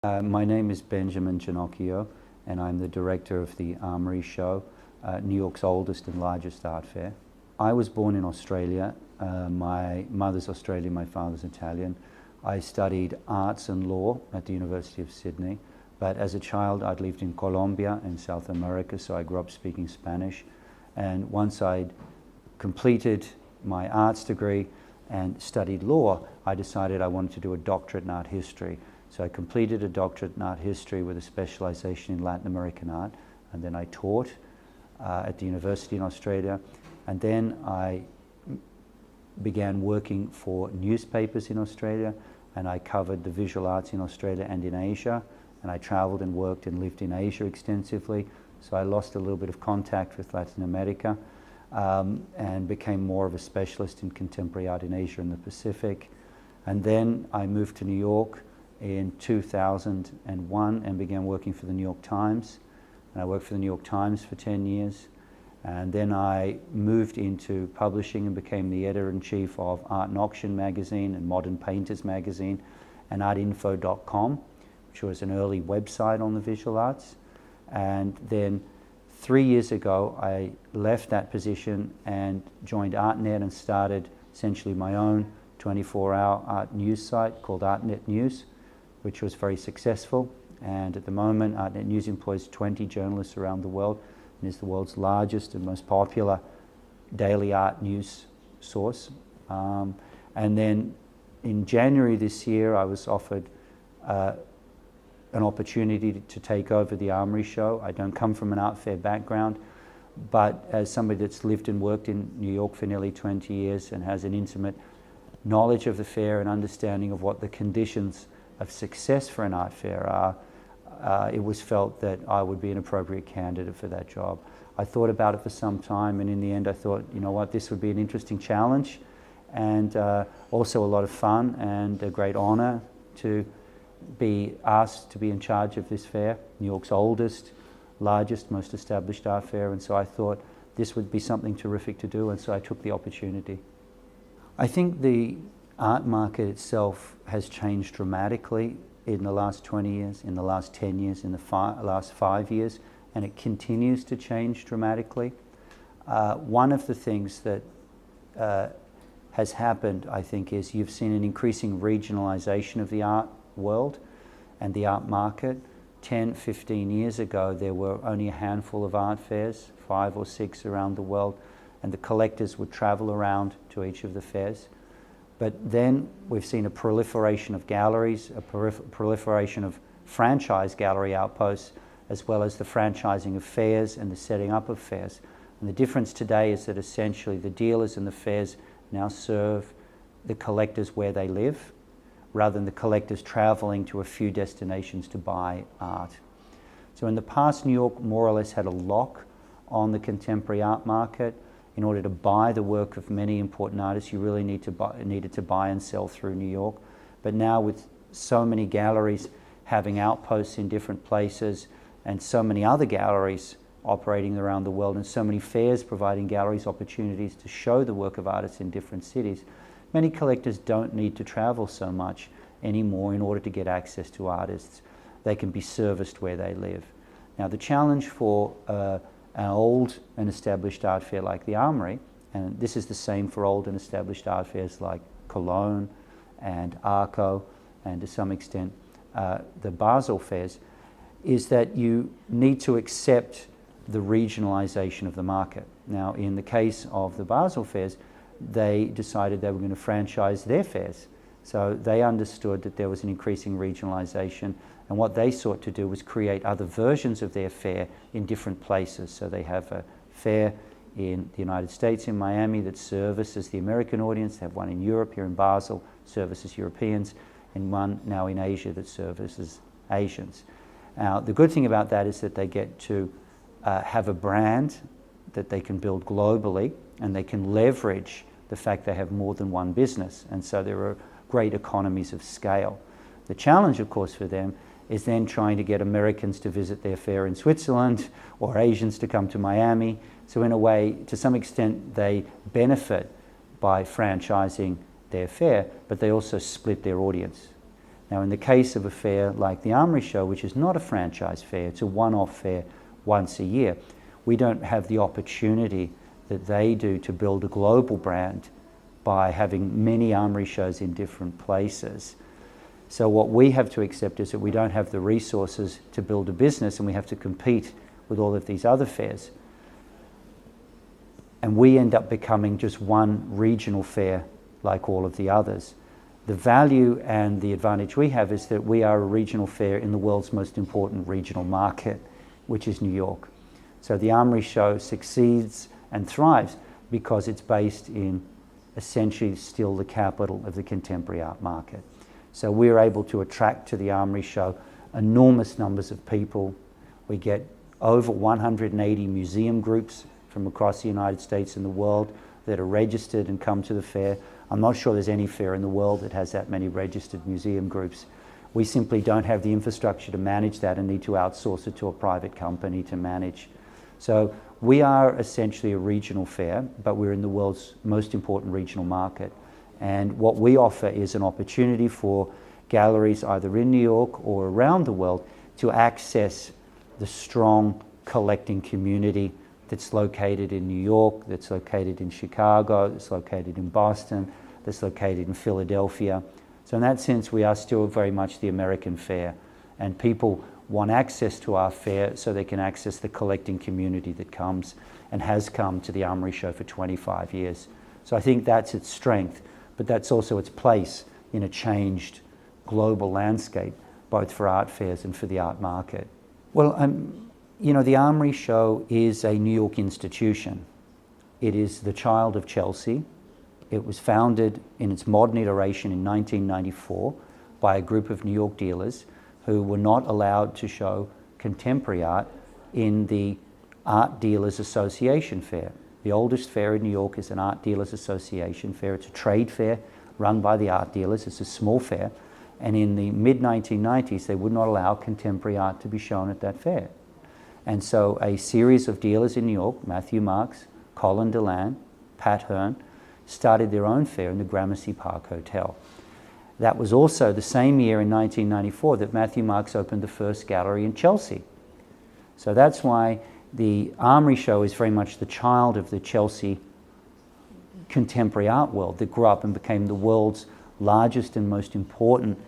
My name is Benjamin Genocchio, and I'm the director of the ARMORY show, New York's oldest and largest art fair. I was born in Australia. My mother's Australian, my father's Italian. I studied arts and law at the University of Sydney, but as a child I'd lived in Colombia in South America, so I grew up speaking Spanish. And once I'd completed my arts degree and studied law, I decided I wanted to do a doctorate in art history. So I completed a doctorate in art history with a specialization in Latin American art, and then I taught at the university in Australia, and then I began working for newspapers in Australia, and I covered the visual arts in Australia and in Asia, and I traveled and worked and lived in Asia extensively, so I lost a little bit of contact with Latin America and became more of a specialist in contemporary art in Asia and the Pacific. And then I moved to New York in 2001 and began working for the New York Times. And I worked for the New York Times for 10 years. And then I moved into publishing and became the editor-in-chief of Art and Auction magazine and Modern Painters magazine and artinfo.com, which was an early website on the visual arts. And then 3 years ago, I left that position and joined ArtNet and started essentially my own 24-hour art news site called ArtNet News, which was very successful. And at the moment, ArtNet News employs 20 journalists around the world and is the world's largest and most popular daily art news source. And then in January this year, I was offered an opportunity to take over the ARMORY show. I don't come from an art fair background, but as somebody that's lived and worked in New York for nearly 20 years and has an intimate knowledge of the fair and understanding of what the conditions of success for an art fair are, it was felt that I would be an appropriate candidate for that job. I thought about it for some time, and in the end I thought, you know what, this would be an interesting challenge and also a lot of fun and a great honor to be asked to be in charge of this fair, New York's oldest, largest, most established art fair, and so I thought this would be something terrific to do, and so I took the opportunity. I think the art market itself has changed dramatically in the last 20 years, in the last 10 years, in the last 5 years, and it continues to change dramatically. One of the things that has happened, I think, is you've seen an increasing regionalization of the art world and the art market. 10, 15 years ago, there were only a handful of art fairs, 5 or 6 around the world, and the collectors would travel around to each of the fairs. But then we've seen a proliferation of galleries, a proliferation of franchise gallery outposts, as well as the franchising of fairs and the setting up of fairs. And the difference today is that essentially the dealers and the fairs now serve the collectors where they live, rather than the collectors traveling to a few destinations to buy art. So in the past, New York more or less had a lock on the contemporary art market. In order to buy the work of many important artists, you really needed to buy and sell through New York. But now with so many galleries having outposts in different places and so many other galleries operating around the world and so many fairs providing galleries opportunities to show the work of artists in different cities, many collectors don't need to travel so much anymore in order to get access to artists. They can be serviced where they live. Now the challenge for an old and established art fair like the ARMORY, and this is the same for old and established art fairs like Cologne and Arco and to some extent the Basel fairs, is that you need to accept the regionalization of the market. Now in the case of the Basel fairs, they decided they were going to franchise their fairs. So they understood that there was an increasing regionalization, and what they sought to do was create other versions of their fair in different places. So they have a fair in the United States, in Miami, that services the American audience. They have one in Europe, here in Basel, services Europeans, and one now in Asia that services Asians. Now, the good thing about that is that they get to have a brand that they can build globally, and they can leverage the fact they have more than one business, and so there are great economies of scale. The challenge, of course, for them is then trying to get Americans to visit their fair in Switzerland or Asians to come to Miami. So in a way, to some extent, they benefit by franchising their fair, but they also split their audience. Now, in the case of a fair like the Armory Show, which is not a franchise fair, it's a one-off fair once a year, we don't have the opportunity that they do to build a global brand by having many Armory shows in different places. So what we have to accept is that we don't have the resources to build a business, and we have to compete with all of these other fairs. And we end up becoming just one regional fair like all of the others. The value and the advantage we have is that we are a regional fair in the world's most important regional market, which is New York. So the Armory Show succeeds and thrives because it's based in essentially still the capital of the contemporary art market. So we're able to attract to the Armory Show enormous numbers of people. We get over 180 museum groups from across the United States and the world that are registered and come to the fair. I'm not sure there's any fair in the world that has that many registered museum groups. We simply don't have the infrastructure to manage that and need to outsource it to a private company to manage. So we are essentially a regional fair, but we're in the world's most important regional market. And what we offer is an opportunity for galleries either in New York or around the world to access the strong collecting community that's located in New York, that's located in Chicago, that's located in Boston, that's located in Philadelphia. So in that sense, we are still very much the American fair, and people want access to our fair so they can access the collecting community that comes and has come to the Armory Show for 25 years. So I think that's its strength, but that's also its place in a changed global landscape, both for art fairs and for the art market. Well, you know, the Armory Show is a New York institution. It is the child of Chelsea. It was founded in its modern iteration in 1994 by a group of New York dealers who were not allowed to show contemporary art in the Art Dealers Association Fair. The oldest fair in New York is an Art Dealers Association Fair. It's a trade fair run by the art dealers. It's a small fair. And in the mid-1990s, they would not allow contemporary art to be shown at that fair. And so a series of dealers in New York, Matthew Marks, Colin Deland, Pat Hearn, started their own fair in the Gramercy Park Hotel. That was also the same year in 1994 that Matthew Marks opened the first gallery in Chelsea. So that's why the Armory Show is very much the child of the Chelsea contemporary art world that grew up and became the world's largest and most important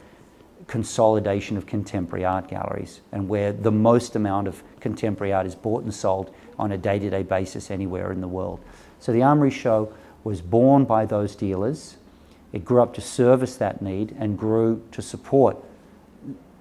consolidation of contemporary art galleries, and where the most amount of contemporary art is bought and sold on a day-to-day basis anywhere in the world. So the Armory Show was born by those dealers. It grew up to service that need and grew to support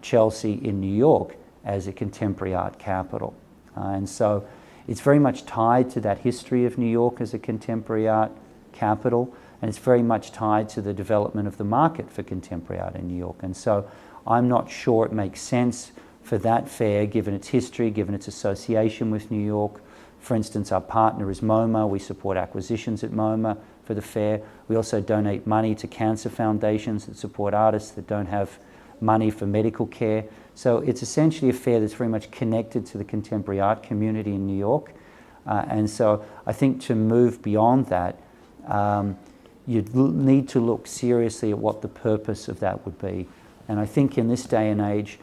Chelsea in New York as a contemporary art capital. And so it's very much tied to that history of New York as a contemporary art capital, and it's very much tied to the development of the market for contemporary art in New York. And so I'm not sure it makes sense for that fair, given its history, given its association with New York. For instance, our partner is MoMA. We support acquisitions at MoMA for the fair. We also donate money to cancer foundations that support artists that don't have money for medical care. So it's essentially a fair that's very much connected to the contemporary art community in New York. And so I think to move beyond that, you'd need to look seriously at what the purpose of that would be. And I think in this day and age,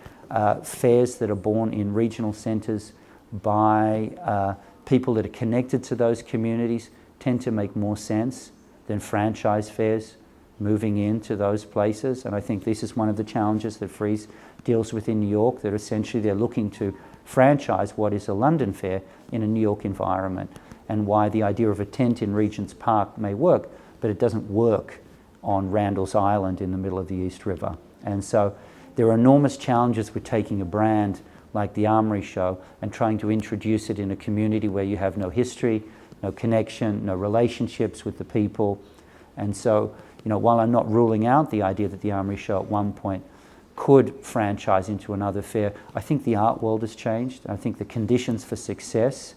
fairs that are born in regional centres by people that are connected to those communities tend to make more sense than franchise fairs moving into those places. And I think this is one of the challenges that Frieze deals with in New York, that essentially they're looking to franchise what is a London fair in a New York environment, and why the idea of a tent in Regent's Park may work, but it doesn't work on Randall's Island in the middle of the East River. And so there are enormous challenges with taking a brand like the Armory Show and trying to introduce it in a community where you have no history, no connection, no relationships with the people. And so, you know, while I'm not ruling out the idea that the Armory Show at one point could franchise into another fair, I think the art world has changed. I think the conditions for success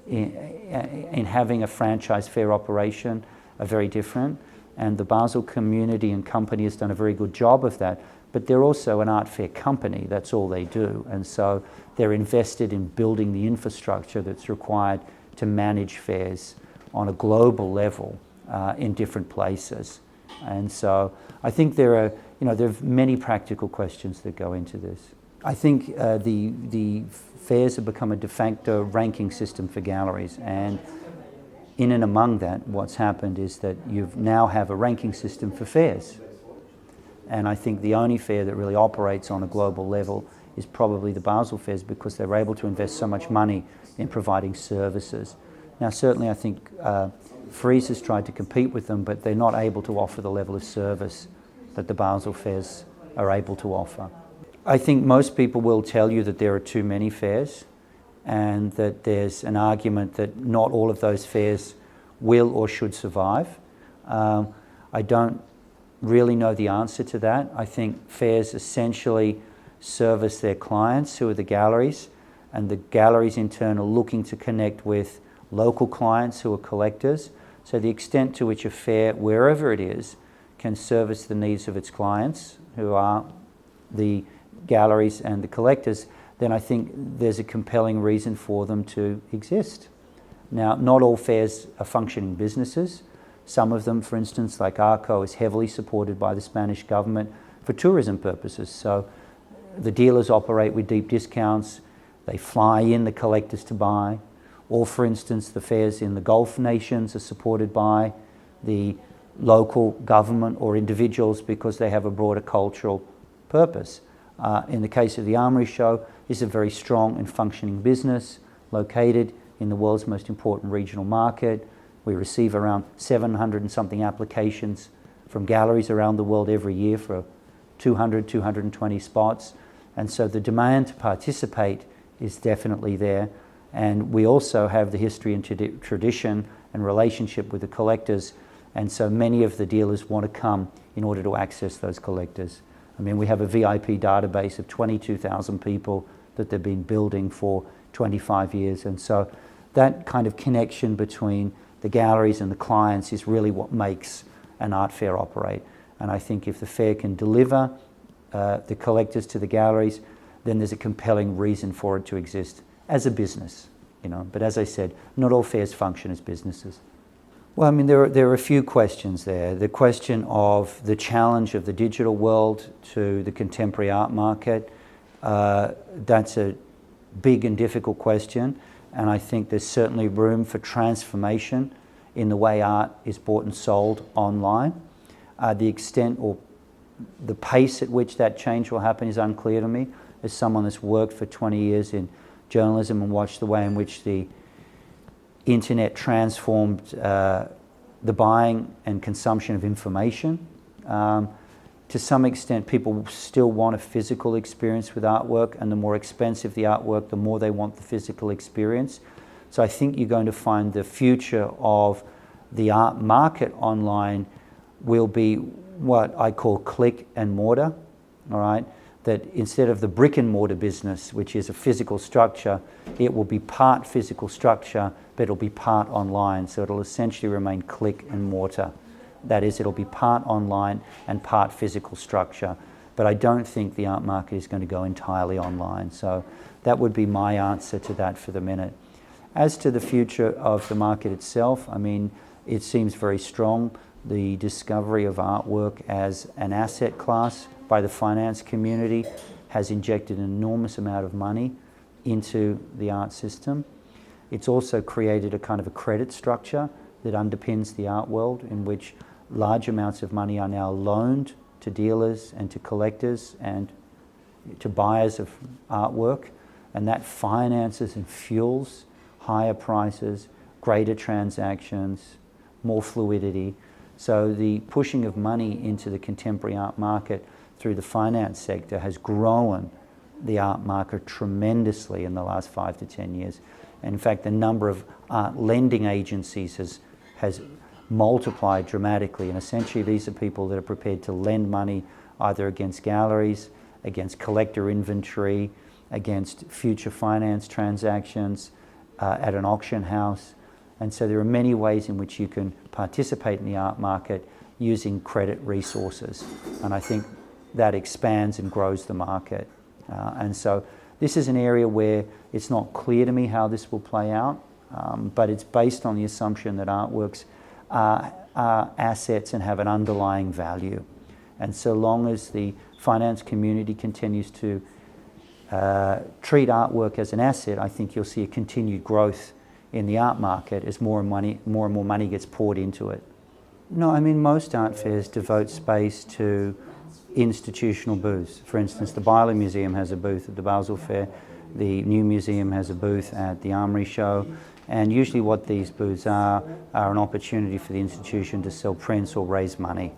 in having a franchise fair operation are very different, and the Basel community and company has done a very good job of that, but they're also an art fair company. That's all they do, and so they're invested in building the infrastructure that's required to manage fairs on a global level in different places. And so I think there are many practical questions that go into this. I think the fairs have become a de facto ranking system for galleries, and in and among that, what's happened is that you now have a ranking system for fairs. And I think the only fair that really operates on a global level is probably the Basel fairs, because they're able to invest so much money in providing services. Now, certainly I think Frieze has tried to compete with them, but they're not able to offer the level of service that the Basel fairs are able to offer. I think most people will tell you that there are too many fairs, and that there's an argument that not all of those fairs will or should survive. I don't really know the answer to that. I think fairs essentially service their clients, who are the galleries, and the galleries in turn are looking to connect with local clients who are collectors. So the extent to which a fair, wherever it is, can service the needs of its clients, who are the galleries and the collectors, then I think there's a compelling reason for them to exist. Now, not all fairs are functioning businesses. Some of them, for instance, like ARCO, is heavily supported by the Spanish government for tourism purposes. So the dealers operate with deep discounts. They fly in the collectors to buy. Or, for instance, the fairs in the Gulf nations are supported by the local government or individuals because they have a broader cultural purpose. In the case of the Armory Show, it's a very strong and functioning business located in the world's most important regional market. We receive around 700 and something applications from galleries around the world every year for 200, 220 spots. And so the demand to participate is definitely there. And we also have the history and tradition and relationship with the collectors. And so many of the dealers want to come in order to access those collectors. I mean, we have a VIP database of 22,000 people that they've been building for 25 years. And so that kind of connection between the galleries and the clients is really what makes an art fair operate. And I think if the fair can deliver the collectors to the galleries, then there's a compelling reason for it to exist as a business, But as I said, not all fairs function as businesses. Well, I mean, there are a few questions there. The question of the challenge of the digital world to the contemporary art market, that's a big and difficult question. And I think there's certainly room for transformation in the way art is bought and sold online. The extent or the pace at which that change will happen is unclear to me. As someone that's worked for 20 years in journalism and watched the way in which the internet transformed the buying and consumption of information. To some extent, people still want a physical experience with artwork, and the more expensive the artwork, the more they want the physical experience. So I think you're going to find the future of the art market online will be what I call click and mortar, all right? That instead of the brick and mortar business, which is a physical structure, it will be part physical structure, but it'll be part online. So it'll essentially remain click and mortar. That is, it'll be part online and part physical structure. But I don't think the art market is going to go entirely online. So that would be my answer to that for the minute. As to the future of the market itself, I mean, it seems very strong. The discovery of artwork as an asset class by the finance community has injected an enormous amount of money into the art system. It's also created a kind of a credit structure that underpins the art world, in which large amounts of money are now loaned to dealers and to collectors and to buyers of artwork, and that finances and fuels higher prices, greater transactions, more fluidity. So the pushing of money into the contemporary art market through the finance sector has grown the art market tremendously in the last 5 to 10 years. And in fact, the number of art lending agencies has multiplied dramatically. And essentially, these are people that are prepared to lend money either against galleries, against collector inventory, against future finance transactions at an auction house. And so there are many ways in which you can participate in the art market using credit resources. And I think that expands and grows the market. And so this is an area where it's not clear to me how this will play out, but it's based on the assumption that artworks are are assets and have an underlying value. And so long as the finance community continues to treat artwork as an asset, I think you'll see a continued growth in the art market as more and more money gets poured into it. No, I mean, most art fairs devote space to institutional booths. For instance, the Byler Museum has a booth at the Basel Fair, the New Museum has a booth at the ARMORY show, and usually what these booths are an opportunity for the institution to sell prints or raise money.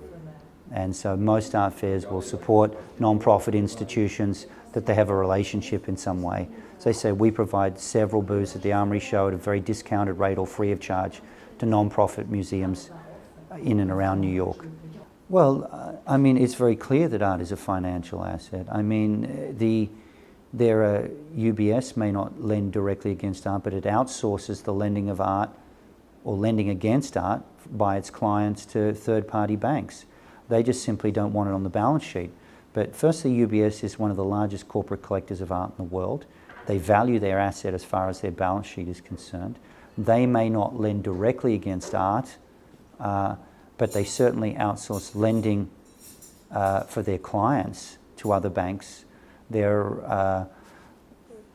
And so most art fairs will support non-profit institutions that they have a relationship in some way. So they say we provide several booths at the ARMORY show at a very discounted rate or free of charge to non-profit museums in and around New York. Well, I mean, it's very clear that art is a financial asset. I mean, UBS may not lend directly against art, but it outsources the lending of art or lending against art by its clients to third-party banks. They just simply don't want it on the balance sheet. But firstly, UBS is one of the largest corporate collectors of art in the world. They value their asset as far as their balance sheet is concerned. They may not lend directly against art, but they certainly outsource lending for their clients to other banks. There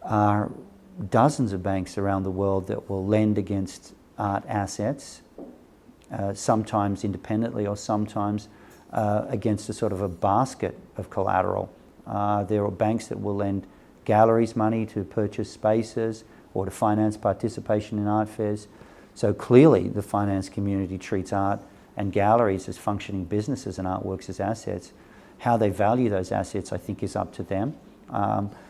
are dozens of banks around the world that will lend against art assets, sometimes independently or sometimes against a sort of a basket of collateral. There are banks that will lend galleries money to purchase spaces or to finance participation in art fairs. So clearly the finance community treats art and galleries as functioning businesses and artworks as assets. How they value those assets, I think, is up to them.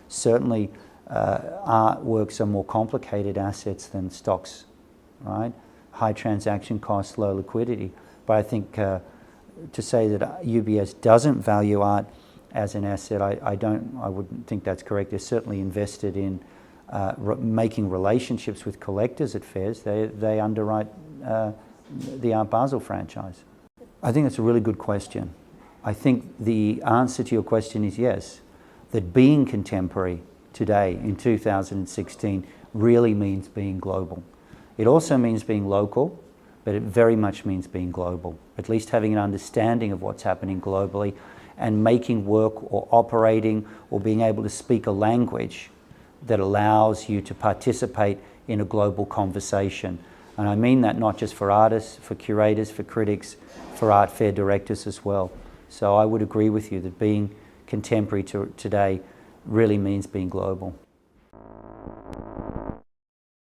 Certainly artworks are more complicated assets than stocks, right? High transaction costs, low liquidity. But I think to say that UBS doesn't value art as an asset, I wouldn't think that's correct. They're certainly invested in making relationships with collectors at fairs. They underwrite the Art Basel franchise. I think it's a really good question. I think the answer to your question is yes, that being contemporary today in 2016 really means being global. It also means being local, but it very much means being global, at least having an understanding of what's happening globally and making work or operating or being able to speak a language that allows you to participate in a global conversation. And I mean that not just for artists, for curators, for critics, for art fair directors as well. So I would agree with you that being contemporary today really means being global.